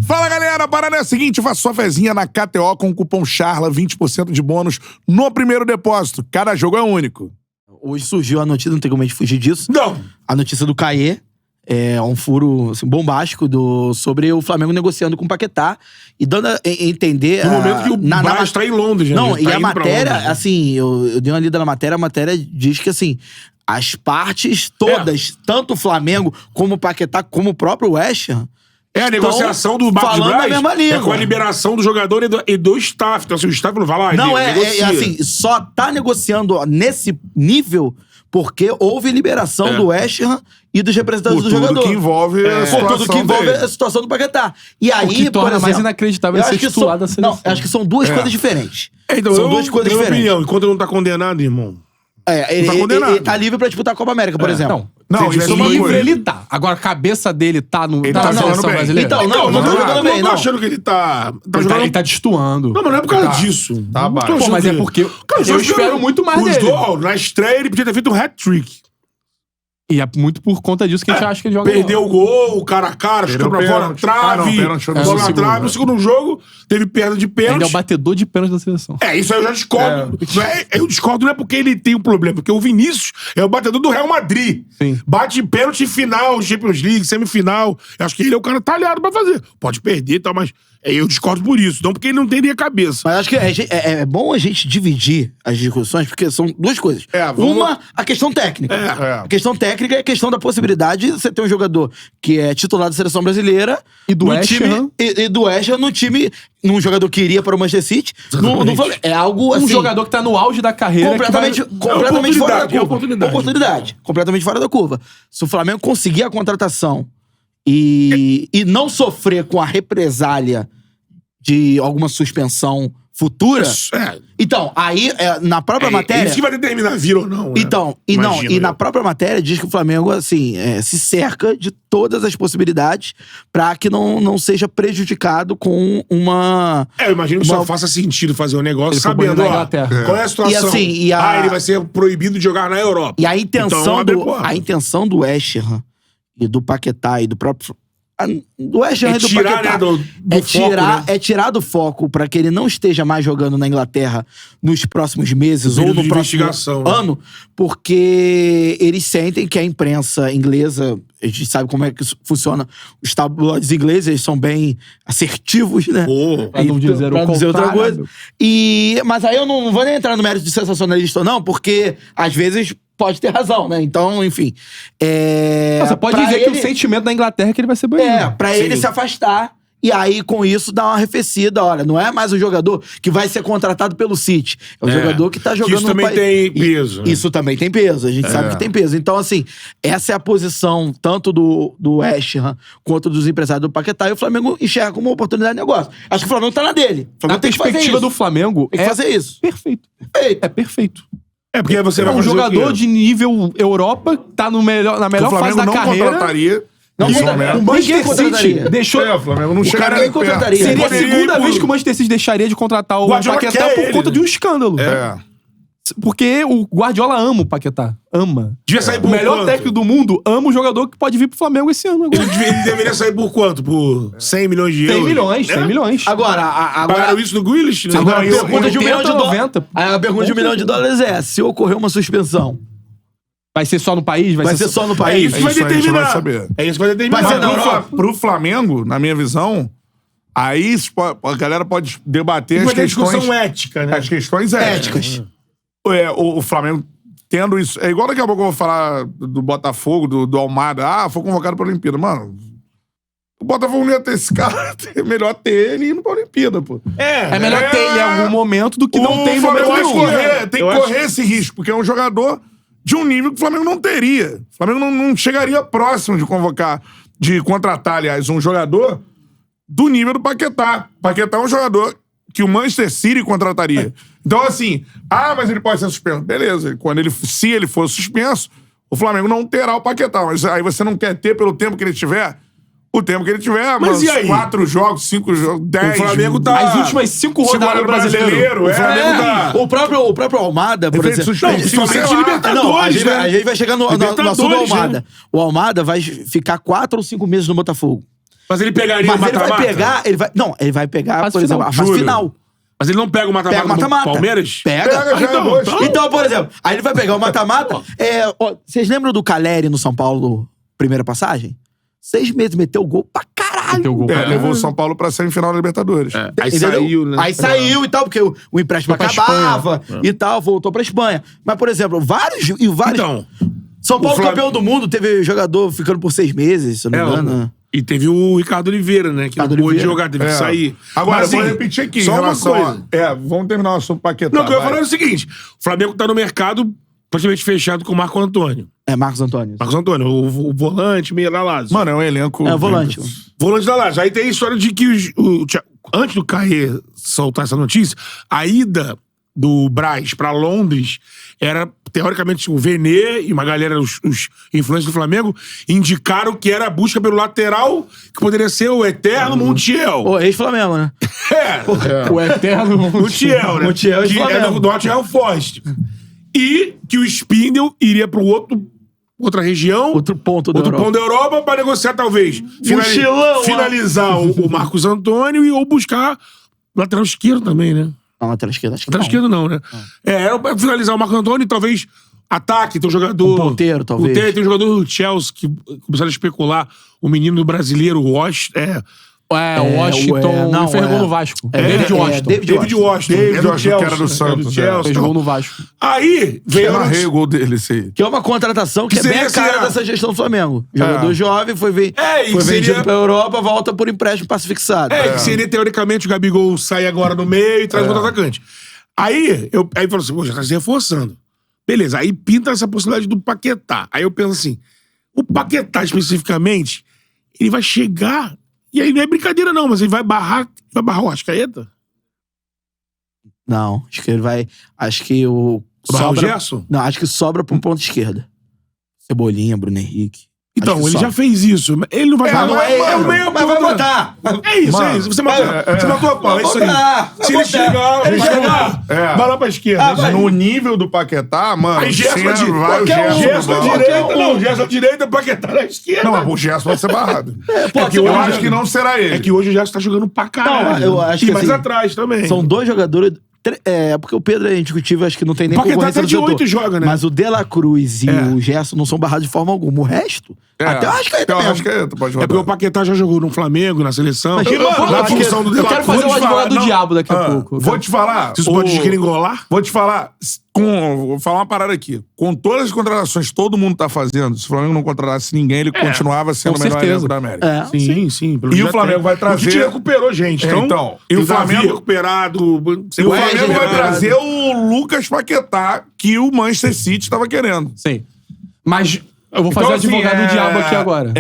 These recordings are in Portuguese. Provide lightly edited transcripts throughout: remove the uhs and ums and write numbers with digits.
Fala, galera, a parada é a seguinte, faça sua fezinha na KTO com o cupom CHARLA, 20% de bônus no primeiro depósito. Cada jogo é único. Hoje surgiu a notícia, não tem como a gente fugir disso. Não. A notícia do Caê, um furo assim, bombástico sobre o Flamengo negociando com o Paquetá e dando a entender... No momento que o Braz está em Londres, Não, tá e a matéria, Londres, né? assim, eu dei uma lida na matéria, a matéria diz que, assim, as partes todas, tanto o Flamengo como o Paquetá, como o próprio West Ham, É a negociação do Marcos falando Braz a mesma língua. é com a liberação do jogador e do staff. Então, assim, o staff não vai lá Não, negocia. assim, só tá negociando nesse nível porque houve liberação do West Ham e dos representantes do jogador. Por tudo que envolve a Por situação tudo que envolve dele. a situação do Paquetá. E aí, O que torna por exemplo, mais inacreditável eu ser acho que titular da seleção. Não, eu acho que são duas coisas diferentes. Então, São duas coisas minha diferentes. opinião, enquanto ele não tá condenado, irmão. Ele, tá condenado. ele tá livre pra disputar a Copa América, por exemplo. Não, isso é uma livre coisa. ele tá. Agora, a cabeça dele tá no, Ele na tá jogando seleção bem. brasileira? Então, não tá jogando bem, Eu não. tô achando que ele tá jogando... Ele tá destoando. Não, mas não é por causa disso. Tá Não tô baixo. achando Pô, mas que- é porque Cara, eu espero muito mais os dele. Na estreia, ele podia ter feito um hat-trick. E é muito por conta disso que a gente acha que ele joga Perdeu o gol, o cara a cara, chutou pra fora, pêntrave. trave, Pênalti foi no bola na segundo, trave. No segundo jogo, teve perda de Ainda é pênalti. o batedor de pênalti da seleção. Isso aí eu já discordo. Eu discordo não é porque ele tem um problema, porque o Vinícius é o batedor do Real Madrid. Sim. Bate pênalti em final, Champions League, semifinal. Eu acho que ele é o cara talhado pra fazer. Pode perder e tal, mas eu discordo por isso. Não porque ele não teria cabeça. Mas acho que é bom a gente dividir as discussões, porque são duas coisas. vamos- Uma, a questão técnica. É. A questão técnica é a questão da possibilidade de você ter um jogador que é titular da seleção brasileira E do no West time, Ham. e do West Ham no time, num jogador que iria para o Manchester City. É algo assim... Um jogador que tá no auge da carreira. Completamente fora da curva. oportunidade. Oportunidade. Completamente fora da curva. Se o Flamengo conseguir a contratação e não sofrer com a represália de alguma suspensão futura... Então, aí, na própria matéria... Isso que vai determinar vir ou não. Né? Então, na própria matéria diz que o Flamengo, assim, se cerca de todas as possibilidades pra que não seja prejudicado com uma... Eu imagino que só faça sentido fazer um negócio Ele foi sabendo, banido na ó, Inglaterra. qual é a situação. E assim, ele vai ser proibido de jogar na Europa. E a intenção, Então, abre porta. a intenção do West Ham e do Paquetá e do próprio... Do West Ham É e do tirar, Paquetá, né, do foco, né? é tirar do foco pra que ele não esteja mais jogando na Inglaterra nos próximos meses ou Período no de próximo investigação, né? ano, porque eles sentem que a imprensa inglesa, a gente sabe como é que isso funciona, os tabloides ingleses, eles são bem assertivos, né? Pra não dizer Pra o não dizer outra contrário. coisa. Mas aí eu não vou nem entrar no mérito de sensacionalista ou não, porque às vezes pode ter razão, né? Então, enfim. Você pode pra dizer que o ele- sentimento da Inglaterra é que ele vai ser banido. pra ele se afastar. E aí, com isso, dá uma arrefecida. Olha, não é mais o jogador que vai ser contratado pelo City. É o jogador que tá jogando isso também no país. tem peso, né? Isso também tem peso. A gente sabe que tem peso. Então, assim, essa é a posição tanto do West Ham quanto dos empresários do Paquetá. E o Flamengo enxerga como uma oportunidade de negócio. Acho que o Flamengo tá na dele. O Flamengo Na tem que fazer perspectiva isso. do Flamengo, Tem que fazer isso. perfeito. Perfeito. É perfeito. É porque você É vai um fazer o jogador quê? de nível Europa, tá na O melhor Flamengo fase da não carreira. contrataria. Não nesse contrataria. momento. O Manchester Ninguém City contrataria. deixou... O Flamengo não cara chegaria nem perto. contrataria. Seria a Poderia ir segunda por- vez que o Manchester City deixaria de contratar o Guardiola Paquetá quer por ele, conta né? de um escândalo. É. Porque o Guardiola ama o Paquetá. Ama. Devia sair O por melhor quanto? técnico do mundo ama o jogador que pode vir pro Flamengo esse ano agora. Ele deveria sair por quanto? Por 100 milhões de 100 euros? milhões, 100 milhões. Agora, Pagaram isso no Grealish? né? Agora, a isso, pergunta de 1 milhão de 80, dólares. 90. A pergunta de 1 milhão de dólares é: se ocorrer uma suspensão, Vai ser só no país? vai ser só no É país? isso que vai Isso a gente determinar. vai saber. É isso que vai determinar. Vai ser Mas na Europa. pro Flamengo, na minha visão, aí a galera pode debater as Vai ter questões, discussão ética, né? as questões éticas. O Flamengo tendo isso... É igual daqui a pouco eu vou falar do Botafogo, do Almada. Ah, foi convocado pra Olimpíada. Mano, o Botafogo não ia ter esse cara. É melhor ter ele indo pra Olimpíada, pô. É melhor ter ele em algum momento do que não tem o em Flamengo momento tem que nenhum. correr, tem que Eu acho- correr esse risco, porque é um jogador de um nível que o Flamengo não teria. O Flamengo não chegaria próximo de convocar, de contratar, aliás, um jogador do nível do Paquetá. Paquetá é um jogador que o Manchester City contrataria. Então, assim, mas ele pode ser suspenso. Beleza, se ele for suspenso, o Flamengo não terá o Paquetá. Mas aí você não quer ter pelo tempo que ele tiver? O tempo que ele tiver, Mas e aí? 4 jogos, 5 jogos, 10. O Flamengo tá... As últimas 5 rodadas do brasileiro. O Flamengo tá... O próprio Almada, por Efeito exemplo. suspensivo, principalmente sei lá. Libertadores, Não, a gente, né? a gente vai chegar no assunto do Libertadores, Almada. né? O Almada vai ficar 4 ou 5 meses no Botafogo. Mas ele pegaria Mas o ele vai mata-mata? pegar... Ele vai pegar, Fase por exemplo, a fase Júlio. final. Mas ele não pega o Pega mata-mata o do mata-mata. Palmeiras? Pega. já, Então, por exemplo, aí ele vai pegar o mata-mata. Vocês lembram do Caleri no São Paulo, primeira passagem? 6 meses, meteu gol pra caralho. Meteu gol pra Levou o São Paulo pra semifinal da Libertadores. Aí Entendeu? saiu, né? Aí saiu e tal, porque o empréstimo Foi pra acabava e tal, voltou pra Espanha. Mas, por exemplo, vários. Então, São Paulo, o Flamengo- campeão do mundo, teve jogador ficando por 6 meses, se eu não me engano. e teve o Ricardo Oliveira, né? Que não Ricardo pôde Oliveira. jogar, teve que sair. Agora, Mas, vou assim, repetir aqui. Só em uma relação coisa. vamos terminar o assunto Paquetá. Não, o que eu ia vai. falar é o seguinte: o Flamengo tá no mercado praticamente fechado com o Marco Antônio. Marcos Antônio. Marcos Antônio, o volante, meio da Lazio. Mano, é um elenco... É, volante. Volante da Lazio. Aí tem a história de que antes do Caê soltar essa notícia, a ida do Braz pra Londres era, teoricamente, o Venê e uma galera, os influencers do Flamengo, indicaram que era a busca pelo lateral, que poderia ser o eterno Montiel. Ô, ex-Flamengo, né? O eterno Montiel, né? Montiel de que é Flamengo. do Nottingham Forest. E que o Spindle iria para outra região, Outro ponto da Europa. ponto da Europa, para negociar, talvez. Mochilão, finalizar o Marcos Antônio ou buscar lateral esquerdo também, né? Não, lateral esquerdo, acho que Lateral não. esquerdo não, né? Era pra finalizar o Marcos Antônio e talvez ataque, tem um jogador... Um ponteiro, talvez. Tem um jogador do Chelsea que começaram a especular, o menino brasileiro, o Washington... o Washington. não, Ele fez gol no Vasco. David David Washington. David Washington. David É do Washington, que era do Chelsea, Santos, do Chelsea, Fez tal. gol no Vasco. Aí veio Eu a narrei notícia- o gol dele, esse aí. Que é uma contratação que é seria bem a cara assim, dessa gestão do Flamengo. Jogador jovem, foi e foi que vendido seria- pra Europa, volta por empréstimo passe fixado. que seria, teoricamente, o Gabigol sai agora no meio e traz outro atacante. Aí falou assim, pô, já tá se reforçando. Beleza, aí pinta essa possibilidade do Paquetá. Aí eu penso assim, o Paquetá, especificamente, ele vai chegar, e aí não é brincadeira não, mas ele vai barrar o Arrascaeta? Não, acho que ele vai... Acho que o... Barrar o Gerson? Não, acho que sobra pro ponto esquerda. Cebolinha, Bruno Henrique. Então, Acho que ele sobra. já fez isso. Ele não vai Mas não é o ele, meio mas vai botar. É isso, Mano, é isso. Você matou a pau, é isso aí. botar, Se vai ele botar. chegar, Ele chegar. vai lá pra esquerda. vai. No nível do Paquetá, mano... Aí Gerson vai o Gerson Gerson. à direita, não. Gerson à direita, Paquetá na esquerda. Não, mas o Gerson vai ser barrado. Pode eu ser acho barrado. que não será ele. É que hoje o Gerson tá jogando pra caralho. Não, eu acho e que mais assim, atrás também. São 2 jogadores... porque o Pedro é indiscutível, acho que não tem nem O Paquetá concorrência tá no de setor. 8 joga, né? Mas o De La Cruz e É. o Gerson não são barrados de forma alguma. O resto, até eu acho que Até eu mesmo. acho que pode É porque rodar. o Paquetá já jogou no Flamengo, na seleção. Mas, Eu- mano, na acho que- função do Eu De La quero Cruz. fazer o Vou te advogado falar, do diabo daqui a Ah, pouco. Vou te falar. Isso pode desgringolar? Vou te falar. Vou falar uma parada aqui. Com todas as contratações que todo mundo tá fazendo, se o Flamengo não contratasse ninguém, ele continuava sendo o com melhor certeza. elenco da América. É. Sim. pelo E menos o já Flamengo tem. vai trazer- O Tite recuperou, gente. É, então, e o Flamengo- recuperado. E o Wesley Flamengo vai recuperado. trazer o Lucas Paquetá, que o Manchester City estava querendo. Sim. Mas eu vou fazer Então, o advogado assim, do diabo aqui agora.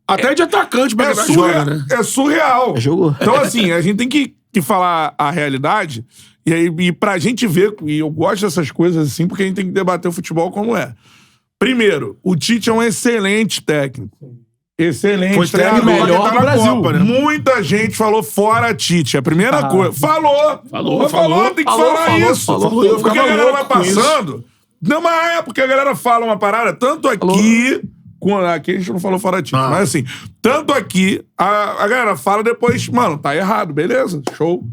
Até de atacante, É, Paquetá joga, né? é surreal. Jogou. Então, assim, a gente tem que falar a realidade e pra gente ver, e eu gosto dessas coisas assim, porque a gente tem que debater o futebol como é. Primeiro, o Tite é um excelente técnico. Excelente Foi treinador. treinador melhor que tá do na Brasil. Copa, né? Muita gente falou fora Tite. A primeira coisa. Falou, tem que falar isso. falou. Eu Porque a ficava galera vai louco com isso. passando. Não, mas é porque a galera fala uma parada, tanto aqui. Aqui a gente não falou fora Tite, mas assim, tanto aqui, a galera fala depois, mano, tá errado, beleza, show.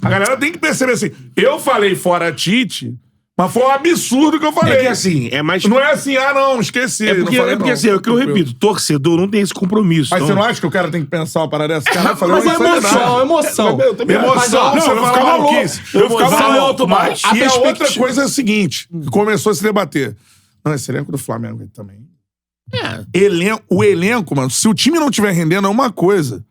A galera tem que perceber assim, eu falei fora Tite, mas foi um absurdo que eu falei. É que assim, é mais... Não é assim, não, esqueci. É porque, não falei, não. assim, é o que eu repito, torcedor não tem esse compromisso. Mas então- você não acha que o cara tem que pensar uma parada dessa? Caralho, eu falei Mas uma é insanidade. emoção. Eu também acho. Emoção, Mas, ó, você não, eu vai ficava falar louco. maluquice. Eu ficava louco, mas... E a perspectiva- outra coisa é a seguinte, que começou a se debater. Não, esse elenco do Flamengo aí também. O elenco, mano, se o time não estiver rendendo é uma coisa.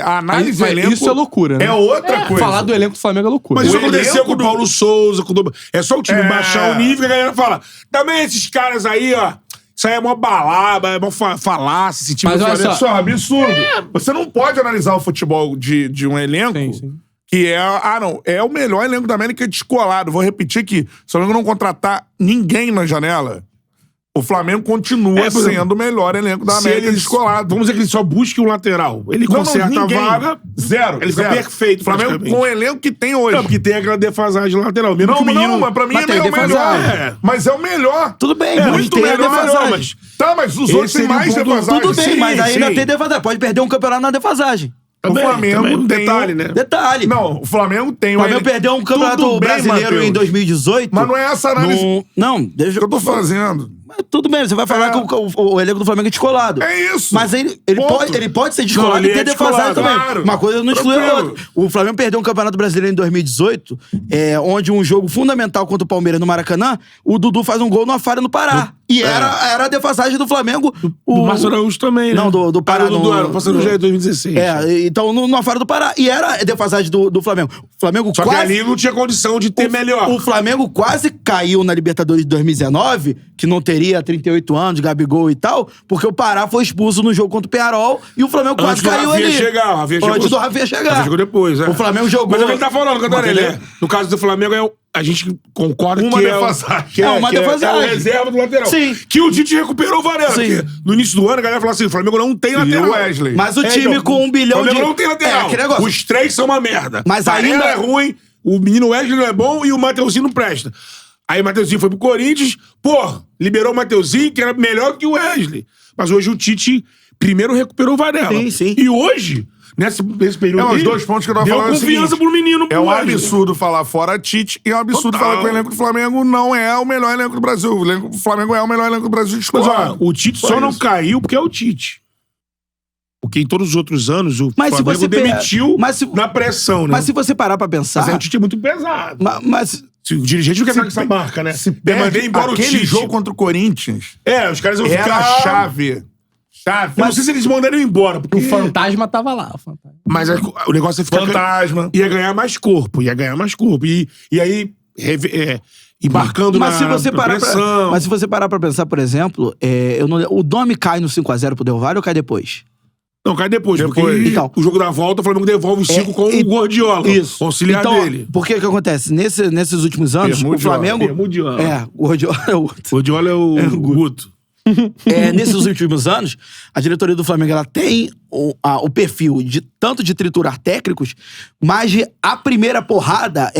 A análise do elenco Isso é loucura, né? é outra coisa. Falar do elenco do Flamengo é loucura. Mas isso O aconteceu elenco com o do- Paulo Souza, com o Dom... É só o time É. baixar o nível que a galera fala. Também esses caras aí, ó. Isso aí é mó balada, é mó falácia, esse time Mas do olha Flamengo. Isso é um absurdo. Você não pode analisar o futebol de um elenco Sim. que é... não, é o melhor elenco da América descolado. Vou repetir aqui. Se o Flamengo não contratar ninguém na janela, O Flamengo continua por exemplo, sendo o melhor elenco da Se América ele descolado. Vamos dizer que ele só busque um lateral. Ele conserta ninguém. a vaga. Zero. Ele fica zero. perfeito, O Flamengo praticamente. com o elenco que tem hoje. Não, porque tem aquela defasagem lateral. Mesmo que o menino... Não, mas pra mim Mas tem é o melhor. defasagem. É. Mas é o melhor. Tudo bem, É, mas muito tem a melhor, defasagem. mas... Tá, mas os outros têm seria o mais ponto- defasagem. Tudo bem, Sim, mas ainda sim. tem defasagem. Pode perder um campeonato na defasagem. Também, o Flamengo também, um tem detalhe, né? Detalhe. Não, o Flamengo tem O Flamengo perdeu um campeonato Tudo bem, brasileiro Matheus. em 2018. Mas não é essa análise Não, deixa que eu tô fazendo. Mas tudo bem, você vai falar que o elenco do Flamengo é descolado. É isso. Mas ele Ponto. pode ser descolado Não, ele e ter é defasado descolado, também. claro. Uma coisa não exclui a Tranquilo. outra. O Flamengo perdeu um campeonato brasileiro em 2018, onde um jogo fundamental contra o Palmeiras no Maracanã, o Dudu faz um gol numa falha no Pará. E era a defasagem do Flamengo. O Márcio Araújo também, né? Não, do Pará. Do Márcio Araújo já é 2016. Então, numa falha do Pará. E era a defasagem do Flamengo. O Flamengo Só que ali não tinha condição de ter melhor. O Flamengo quase caiu na Libertadores de 2019, que não teria 38 anos, Gabigol e tal, porque o Pará foi expulso no jogo contra o Pearol e o Flamengo quase Antes do caiu Rafinha ali. chegar. O Rafinha chegou- Antes do Rafinha chegar. Rafinha chegou depois, é. O Flamengo jogou... Mas é o que ele tá falando, Cantarelli. Entendeu? No caso do Flamengo, a gente concorda Uma que defasagem. é uma que defasagem. É o reserva do lateral. Sim. Que o Tite recuperou o Varela. Sim. Porque no início do ano, a galera falou assim, o Flamengo não tem E lateral. o Wesley. Mas o time então, com 1 bilhão o Flamengo de... não tem lateral. aquele negócio. Os três são uma merda. Mas Varela ainda- é ruim, o menino Wesley não é bom e o Mateuzinho não presta. Aí o Mateuzinho foi pro Corinthians, liberou o Mateuzinho, que era melhor que o Wesley. Mas hoje o Tite primeiro recuperou o Varela. Sim, sim. E hoje, nesse período É, os aí, dois pontos que eu tava deu falando é o confiança seguinte, pro menino. É um pro Wesley. absurdo falar fora Tite e é um absurdo Total. falar que o elenco do Flamengo não é o melhor elenco do Brasil. O elenco do Flamengo é o melhor elenco do Brasil de Mas escola. ó, o Tite só não caiu porque é o Tite. Porque em todos os outros anos o Mas se Flamengo você demitiu mas se- na pressão, né? Mas se você parar pra pensar... Mas aí o Tite é muito pesado. Mas Se o dirigente não quer ficar com essa marca, né? Eu mandei embora o aquele Tite. jogo contra o Corinthians Os caras vão era ficar... a chave. Eu não sei se eles mandariam embora. Porque... O fantasma tava lá. O fantasma. Mas o negócio é ficar... Fantasma. Ia ganhar mais corpo. E aí, embarcando Mas se na você parar pra, pressão... mas se você parar pra pensar, por exemplo, o Domi cai no 5x0 pro Del Valle ou cai depois? Não, cai depois. Porque Então. o jogo da volta, o Flamengo devolve os 5 com o Guardiola. Isso. O auxiliar então, dele. Por que acontece? Nesses últimos anos, o Flamengo... Permudiola. O Guardiola é outro. O Guardiola é o Guto. Nesses últimos anos, a diretoria do Flamengo ela tem o perfil tanto de triturar técnicos, mas a primeira porrada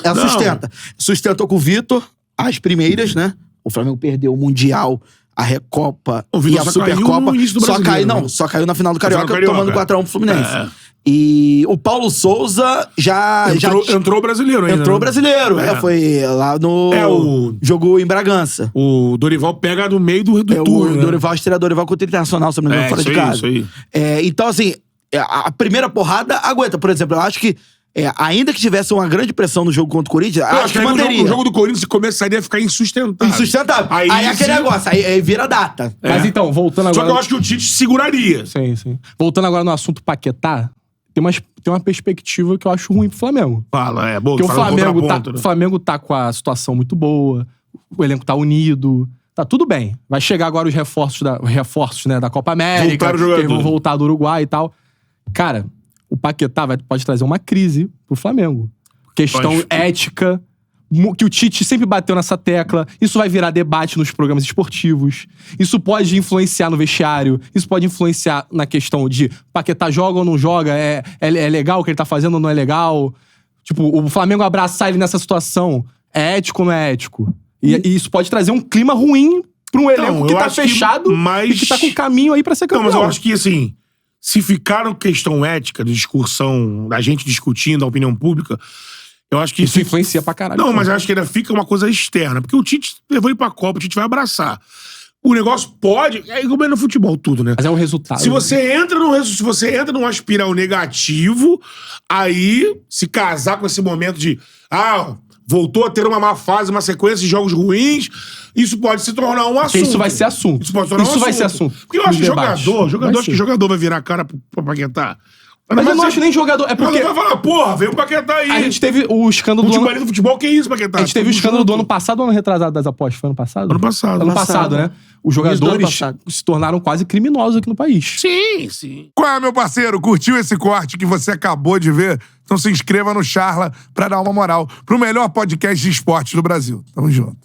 ela Não. sustenta. Sustentou com o Vitor, as primeiras, né? O Flamengo perdeu o Mundial, a Recopa O e Vitor a só caiu Supercopa. no início do Só Brasileiro, caiu, né? só caiu na final do final Carioca, do Carioca. tomando 4x1 pro Fluminense. É. E o Paulo Souza Entrou o brasileiro ainda. entrou né? brasileiro. Foi lá no... Jogou em Bragança. O Dorival pega no meio do turno. O né? Dorival estreia Dorival contra o Internacional, se não me engano, fora isso de aí, casa. isso aí. Então, assim, a primeira porrada aguenta. Por exemplo, eu acho que, ainda que tivesse uma grande pressão no jogo contra o Corinthians, Eu acho que aí manteria. o jogo do Corinthians começaria a ficar insustentável. Insustentável. Aí aquele negócio, aí vira data. Mas então, voltando Só agora... que eu acho que o Tite seguraria. Sim, sim. Voltando agora no assunto Paquetá, tem uma perspectiva que eu acho ruim pro Flamengo. Fala, boa. Porque fala o Flamengo tá com a situação muito boa, o elenco tá unido, tá tudo bem. Vai chegar agora os reforços da Copa América, Voltar o jogador. que vão voltar do Uruguai e tal. Cara, o Paquetá pode trazer uma crise pro Flamengo. Questão Pode. ética, que o Tite sempre bateu nessa tecla. Isso vai virar debate nos programas esportivos. Isso pode influenciar no vestiário. Isso pode influenciar na questão de Paquetá joga ou não joga. É legal o que ele tá fazendo ou não é legal. Tipo, o Flamengo abraçar ele nessa situação é ético ou não é ético? E isso pode trazer um clima ruim pra um elenco que eu tá acho fechado mas... e que tá com caminho aí pra ser campeão. Não, mas eu acho que, assim, se ficar na questão ética, de discussão, da gente discutindo, a opinião pública, eu acho que Isso influencia pra caralho. Não, mas eu acho que ainda fica uma coisa externa. Porque o Tite levou ele pra Copa, o Tite vai abraçar. O negócio pode... É igual no futebol tudo, né? Mas é o resultado. Se você entra numa espiral negativo, aí se casar com esse momento de... voltou a ter uma má fase, uma sequência de jogos ruins, isso pode se tornar um assunto. Porque isso vai ser assunto. Isso pode se tornar um assunto. Vai ser assunto. Porque eu acho que Nos debates. acho que jogador vai virar cara pra Paquetá. Mas eu não acho nem jogador. É porque Vai falar, porra, veio o Paquetá aí. a gente teve o escândalo do ano... Futebol do futebol, que isso, Paquetá? A gente teve o Tamo escândalo junto. do ano passado ou ano retrasado das apostas? Foi ano passado? Ano passado. Ano passado, né? Os Início do ano jogadores passado. se tornaram quase criminosos aqui no país. Sim, sim. Qual é, meu parceiro? Curtiu esse corte que você acabou de ver? Então se inscreva no Charla pra dar uma moral pro melhor podcast de esportes do Brasil. Tamo junto.